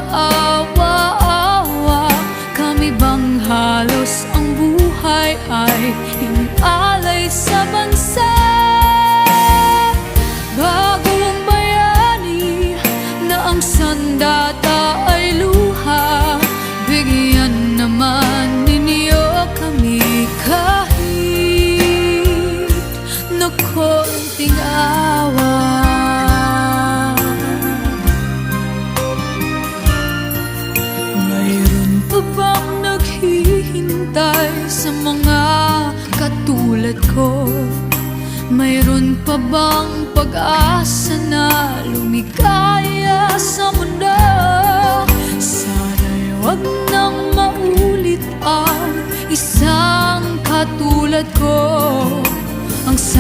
kaawa-awa? Kami bang halos ang buhay ay inalay sa bansa? Bagong bayani na ang sandata ay luha, bigyan naman ninyo kami kahit na konting awa. Mayroon pa bang naghihintay sa mga katulad ko? Mayroon pa bang pag-asa na lumikaya sa mundo? Sana'y wag nang maulit ang isang katulad ko.